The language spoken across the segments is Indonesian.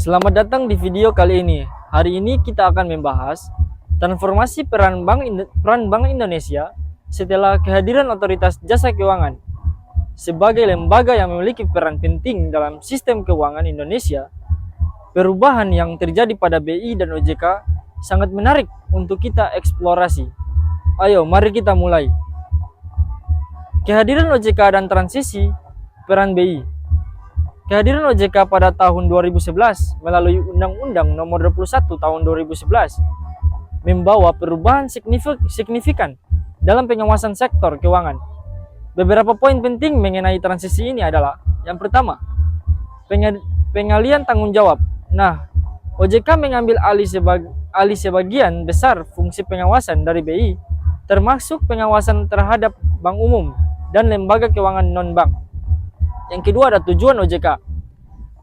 Selamat datang di video kali ini. Hari ini kita akan membahas transformasi peran Bank Indonesia setelah kehadiran Otoritas Jasa Keuangan. Sebagai lembaga yang memiliki peran penting dalam sistem keuangan Indonesia, perubahan yang terjadi pada BI dan OJK sangat menarik untuk kita eksplorasi. Ayo, mari kita mulai. Kehadiran OJK dan transisi peran BI. Kehadiran OJK pada tahun 2011 melalui Undang-Undang Nomor 21 Tahun 2011 membawa perubahan signifikan dalam pengawasan sektor keuangan. Beberapa poin penting mengenai transisi ini adalah: yang pertama, pengalihan tanggung jawab. Nah, OJK mengambil alih sebagian besar fungsi pengawasan dari BI, termasuk pengawasan terhadap bank umum dan lembaga keuangan non-bank. Yang kedua ada tujuan OJK.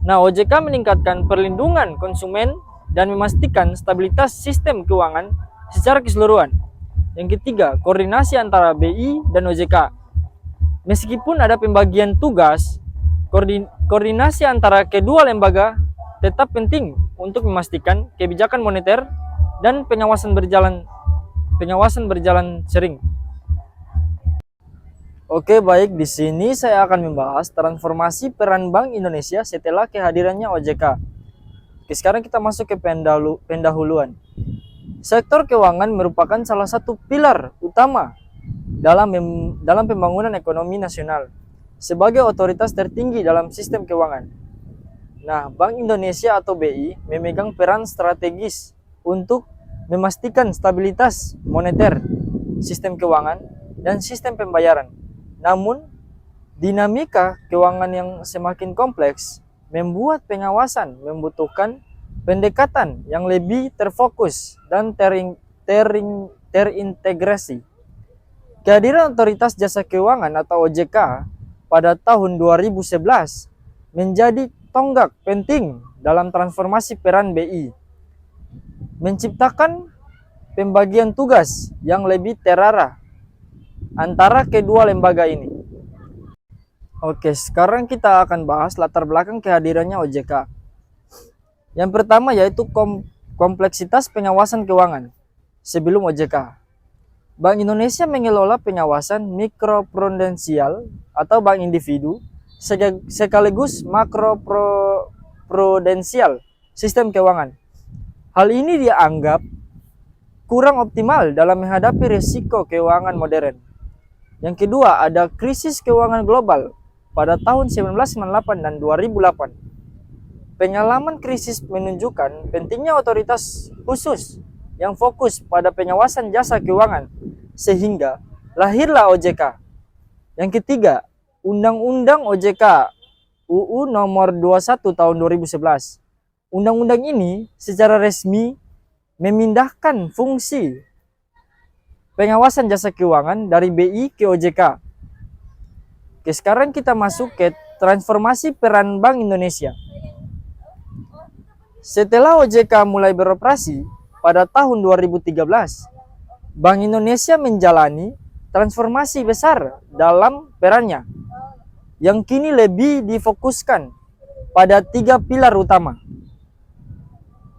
Nah, OJK meningkatkan perlindungan konsumen dan memastikan stabilitas sistem keuangan secara keseluruhan. Yang ketiga, koordinasi antara BI dan OJK. Meskipun ada pembagian tugas, koordinasi antara kedua lembaga tetap penting untuk memastikan kebijakan moneter dan pengawasan berjalan sering. Oke, baik, di sini saya akan membahas transformasi peran Bank Indonesia setelah kehadirannya OJK. Oke, sekarang kita masuk ke pendahuluan. Sektor keuangan merupakan salah satu pilar utama dalam pembangunan ekonomi nasional sebagai otoritas tertinggi dalam sistem keuangan. Nah, Bank Indonesia atau BI memegang peran strategis untuk memastikan stabilitas moneter, sistem keuangan, dan sistem pembayaran. Namun, dinamika keuangan yang semakin kompleks membuat pengawasan membutuhkan pendekatan yang lebih terfokus dan terintegrasi. Kehadiran Otoritas Jasa Keuangan atau OJK pada tahun 2011 menjadi tonggak penting dalam transformasi peran BI, menciptakan pembagian tugas yang lebih terarah antara kedua lembaga ini. Oke, sekarang kita akan bahas latar belakang kehadirannya OJK. Yang pertama yaitu kompleksitas pengawasan keuangan sebelum OJK. Bank Indonesia mengelola pengawasan mikroprudensial atau bank individu sekaligus makroprudensial sistem keuangan. Hal ini dianggap kurang optimal dalam menghadapi risiko keuangan modern. Yang kedua, ada krisis keuangan global pada tahun 1998 dan 2008. Pengalaman krisis menunjukkan pentingnya otoritas khusus yang fokus pada pengawasan jasa keuangan, sehingga lahirlah OJK. Yang ketiga, Undang-Undang OJK UU Nomor 21 Tahun 2011. Undang-undang ini secara resmi memindahkan fungsi pengawasan jasa keuangan dari BI ke OJK. Oke, sekarang kita masuk ke transformasi peran Bank Indonesia. Setelah OJK mulai beroperasi pada tahun 2013, Bank Indonesia menjalani transformasi besar dalam perannya, yang kini lebih difokuskan pada 3 pilar utama.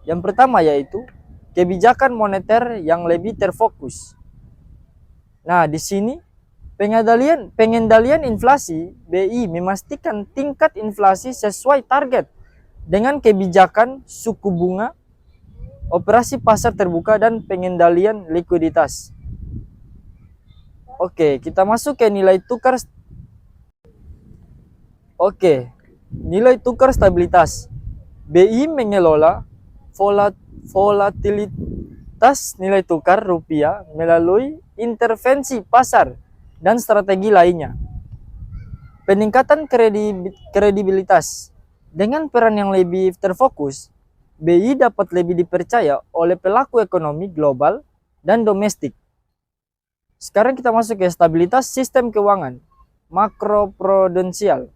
Yang pertama yaitu kebijakan moneter yang lebih terfokus. Nah, di sini pengendalian inflasi, BI memastikan tingkat inflasi sesuai target dengan kebijakan suku bunga, operasi pasar terbuka, dan pengendalian likuiditas. Oke, kita masuk ke nilai tukar. Oke, nilai tukar stabilitas. BI mengelola volatilitas nilai tukar rupiah melalui intervensi pasar dan strategi lainnya. Peningkatan kredibilitas. Dengan peran yang lebih terfokus, BI dapat lebih dipercaya oleh pelaku ekonomi global dan domestik. Sekarang kita masuk ke stabilitas sistem keuangan makroprudensial.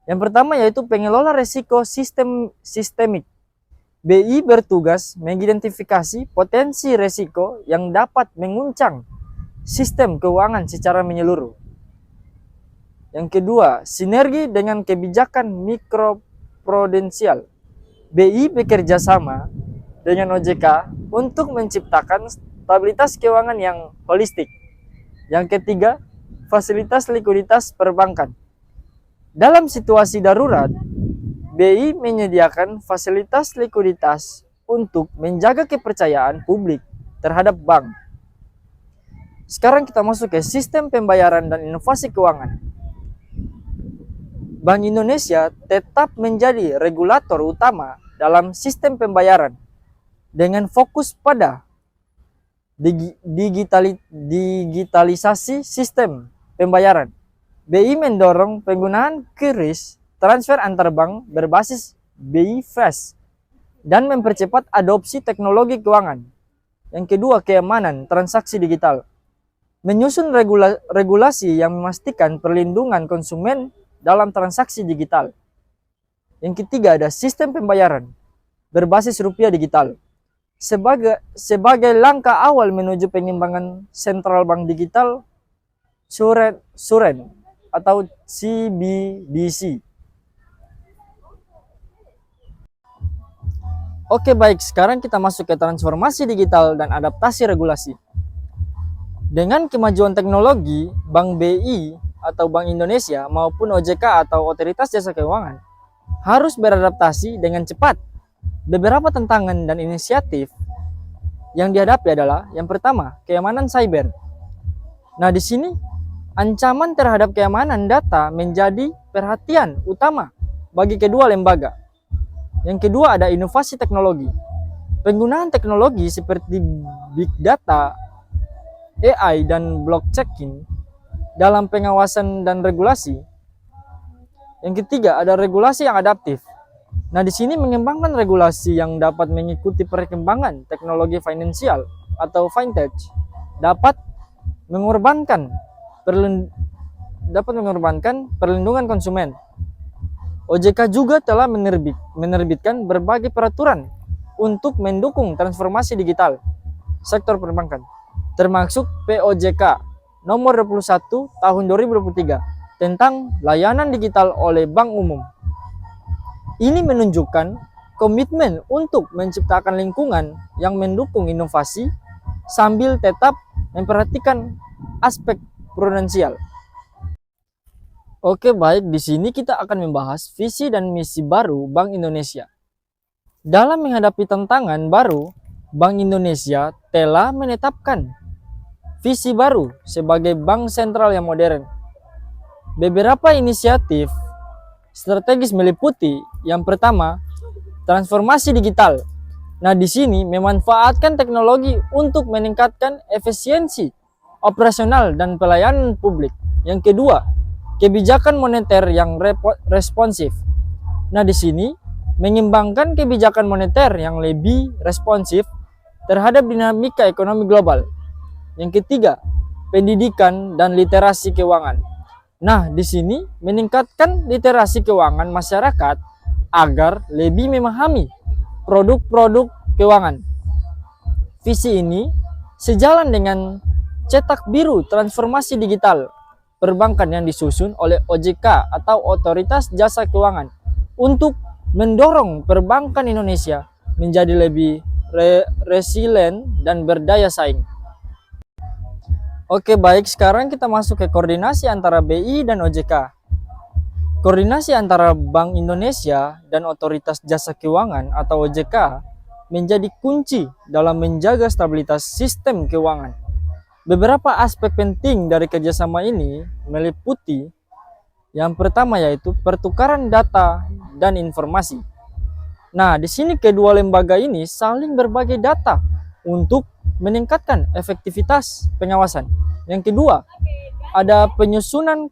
Yang pertama yaitu pengelola risiko sistemik. BI bertugas mengidentifikasi potensi risiko yang dapat menguncang sistem keuangan secara menyeluruh. Yang kedua, sinergi dengan kebijakan mikroprudensial. BI bekerja sama dengan OJK untuk menciptakan stabilitas keuangan yang holistik. Yang ketiga, fasilitas likuiditas perbankan. Dalam situasi darurat, BI menyediakan fasilitas likuiditas untuk menjaga kepercayaan publik terhadap bank. Sekarang kita masuk ke sistem pembayaran dan inovasi keuangan. Bank Indonesia tetap menjadi regulator utama dalam sistem pembayaran dengan fokus pada digitalisasi sistem pembayaran. BI mendorong penggunaan QRIS transfer antar bank berbasis BI Fast dan mempercepat adopsi teknologi keuangan. Yang kedua, keamanan transaksi digital. Menyusun regulasi yang memastikan perlindungan konsumen dalam transaksi digital. Yang ketiga, ada sistem pembayaran berbasis rupiah digital. Sebagai langkah awal menuju pengembangan sentral bank digital Suren atau CBDC. Oke, baik, sekarang kita masuk ke transformasi digital dan adaptasi regulasi. Dengan kemajuan teknologi, Bank BI atau Bank Indonesia maupun OJK atau Otoritas Jasa Keuangan harus beradaptasi dengan cepat. Beberapa tantangan dan inisiatif yang dihadapi adalah yang pertama, keamanan cyber. Nah, di sini ancaman terhadap keamanan data menjadi perhatian utama bagi kedua lembaga. Yang kedua, ada inovasi teknologi. Penggunaan teknologi seperti big data, AI, dan blockchain dalam pengawasan dan regulasi. Yang ketiga, ada regulasi yang adaptif. Nah, di sini mengembangkan regulasi yang dapat mengikuti perkembangan teknologi finansial atau fintech dapat mengorbankan perlindungan konsumen. OJK juga telah menerbitkan berbagai peraturan untuk mendukung transformasi digital sektor perbankan, termasuk POJK nomor 21 tahun 2023 tentang layanan digital oleh Bank Umum. Ini menunjukkan komitmen untuk menciptakan lingkungan yang mendukung inovasi sambil tetap memperhatikan aspek prudensial. Oke, baik, di sini kita akan membahas visi dan misi baru Bank Indonesia. Dalam menghadapi tantangan baru, Bank Indonesia telah menetapkan visi baru sebagai bank sentral yang modern. Beberapa inisiatif strategis meliputi yang pertama, transformasi digital. Nah, di sini memanfaatkan teknologi untuk meningkatkan efisiensi operasional dan pelayanan publik. Yang kedua, kebijakan moneter yang responsif. Nah, di sini mengembangkan kebijakan moneter yang lebih responsif terhadap dinamika ekonomi global. Yang ketiga, pendidikan dan literasi keuangan. Nah, di sini meningkatkan literasi keuangan masyarakat agar lebih memahami produk-produk keuangan. Visi ini sejalan dengan cetak biru transformasi digital perbankan yang disusun oleh OJK atau Otoritas Jasa Keuangan untuk mendorong perbankan Indonesia menjadi lebih resilient dan berdaya saing. Oke, baik, sekarang kita masuk ke koordinasi antara BI dan OJK. Koordinasi antara Bank Indonesia dan Otoritas Jasa Keuangan atau OJK menjadi kunci dalam menjaga stabilitas sistem keuangan. Beberapa aspek penting dari kerjasama ini meliputi yang pertama yaitu pertukaran data dan informasi. Nah, di sini kedua lembaga ini saling berbagi data untuk meningkatkan efektivitas pengawasan. Yang kedua, ada penyusunan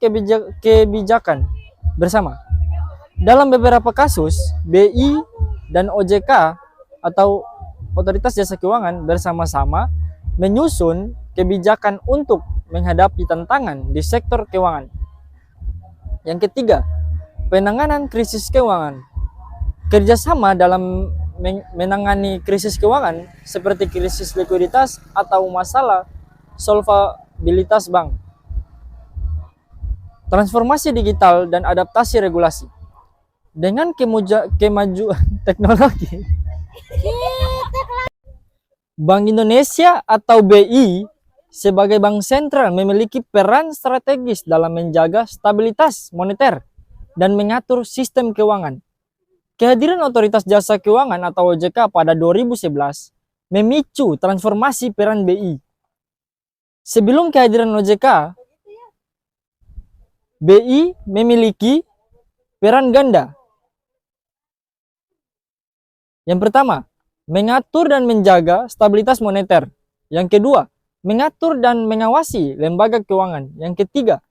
kebijakan bersama. Dalam beberapa kasus, BI dan OJK atau Otoritas Jasa Keuangan bersama-sama menyusun kebijakan untuk menghadapi tantangan di sektor keuangan. Yang ketiga, penanganan krisis keuangan. Kerjasama dalam menangani krisis keuangan seperti krisis likuiditas atau masalah solvabilitas bank. Transformasi digital dan adaptasi regulasi. Dengan kemajuan teknologi, Bank Indonesia atau BI sebagai bank sentral memiliki peran strategis dalam menjaga stabilitas moneter dan mengatur sistem keuangan. Kehadiran Otoritas Jasa Keuangan atau OJK pada 2011 memicu transformasi peran BI. Sebelum kehadiran OJK, BI memiliki peran ganda. Yang pertama, mengatur dan menjaga stabilitas moneter. Yang kedua, mengatur dan mengawasi lembaga keuangan. Yang ketiga,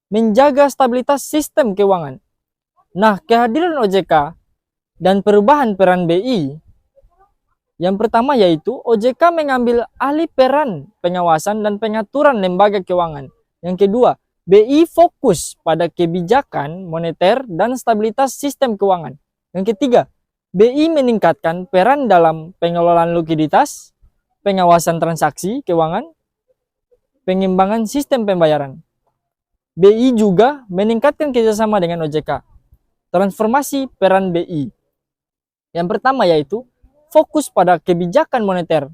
menjaga stabilitas sistem keuangan. Nah, kehadiran OJK dan perubahan peran BI. Yang pertama yaitu OJK mengambil alih peran pengawasan dan pengaturan lembaga keuangan. Yang kedua, BI fokus pada kebijakan moneter dan stabilitas sistem keuangan. Yang ketiga, BI meningkatkan peran dalam pengelolaan likuiditas, pengawasan transaksi keuangan, pengembangan sistem pembayaran. BI juga meningkatkan kerjasama dengan OJK. Transformasi peran BI. Yang pertama yaitu fokus pada kebijakan moneter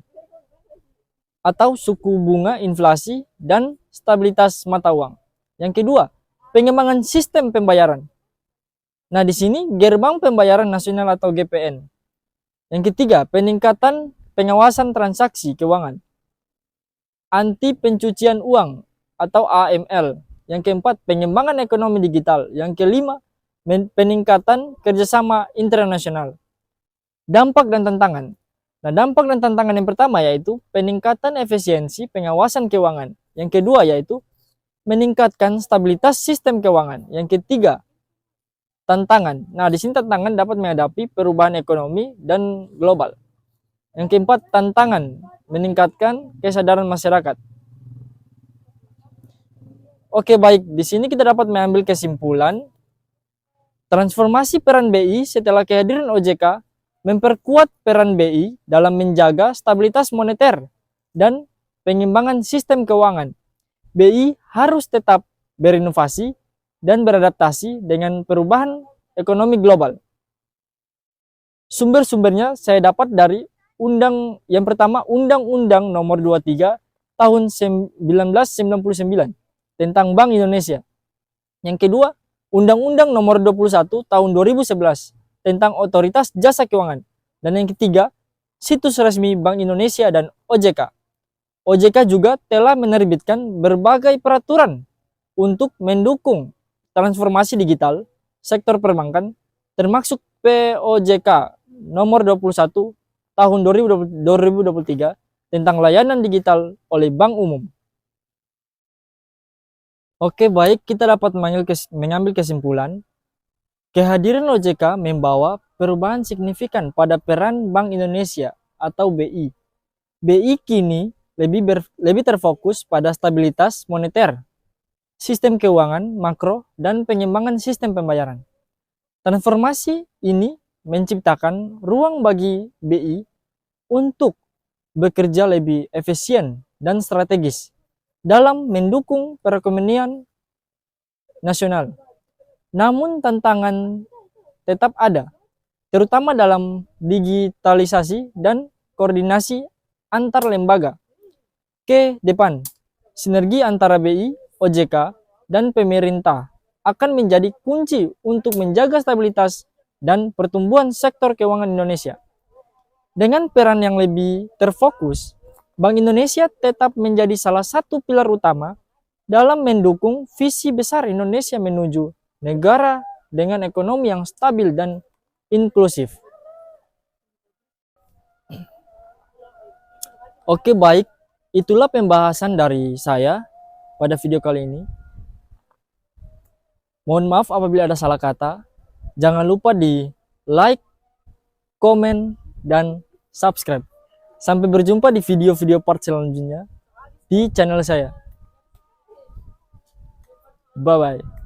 atau suku bunga, inflasi, dan stabilitas mata uang. Yang kedua, pengembangan sistem pembayaran. Nah, di sini Gerbang Pembayaran Nasional atau GPN. Yang ketiga, peningkatan pengawasan transaksi keuangan. Anti pencucian uang atau AML. Yang keempat, pengembangan ekonomi digital. Yang kelima, peningkatan kerjasama internasional. Dampak dan tantangan. Nah, dampak dan tantangan yang pertama yaitu peningkatan efisiensi pengawasan keuangan. Yang kedua yaitu meningkatkan stabilitas sistem keuangan. Yang ketiga, tantangan. Nah, di sini tantangan dapat menghadapi perubahan ekonomi dan global. Yang keempat, tantangan meningkatkan kesadaran masyarakat. Oke, baik. Di sini kita dapat mengambil kesimpulan transformasi peran BI setelah kehadiran OJK memperkuat peran BI dalam menjaga stabilitas moneter dan pengimbangan sistem keuangan. BI harus tetap berinovasi dan beradaptasi dengan perubahan ekonomi global. Sumber-sumbernya saya dapat dari yang pertama Undang-Undang Nomor 23 Tahun 1999 tentang Bank Indonesia. Yang kedua, Undang-Undang Nomor 21 Tahun 2011 tentang Otoritas Jasa Keuangan. Dan yang ketiga, situs resmi Bank Indonesia dan OJK. OJK juga telah menerbitkan berbagai peraturan untuk mendukung transformasi digital sektor perbankan, termasuk POJK Nomor 21 Tahun 2023 tentang layanan digital oleh Bank Umum. Oke, baik, kita dapat mengambil kesimpulan. Kehadiran OJK membawa perubahan signifikan pada peran Bank Indonesia atau BI. BI kini lebih terfokus pada stabilitas moneter, sistem keuangan makro, dan pengembangan sistem pembayaran. Transformasi ini menciptakan ruang bagi BI untuk bekerja lebih efisien dan strategis dalam mendukung perekonomian nasional. Namun tantangan tetap ada, terutama dalam digitalisasi dan koordinasi antar lembaga. Ke depan, sinergi antara BI, OJK, dan pemerintah akan menjadi kunci untuk menjaga stabilitas dan pertumbuhan sektor keuangan Indonesia. Dengan peran yang lebih terfokus, Bank Indonesia tetap menjadi salah satu pilar utama dalam mendukung visi besar Indonesia menuju negara dengan ekonomi yang stabil dan inklusif. Oke, baik. Itulah pembahasan dari saya pada video kali ini. Mohon maaf apabila ada salah kata. Jangan lupa di like, komen, dan subscribe. Sampai berjumpa di video-video part selanjutnya di channel saya. Bye-bye.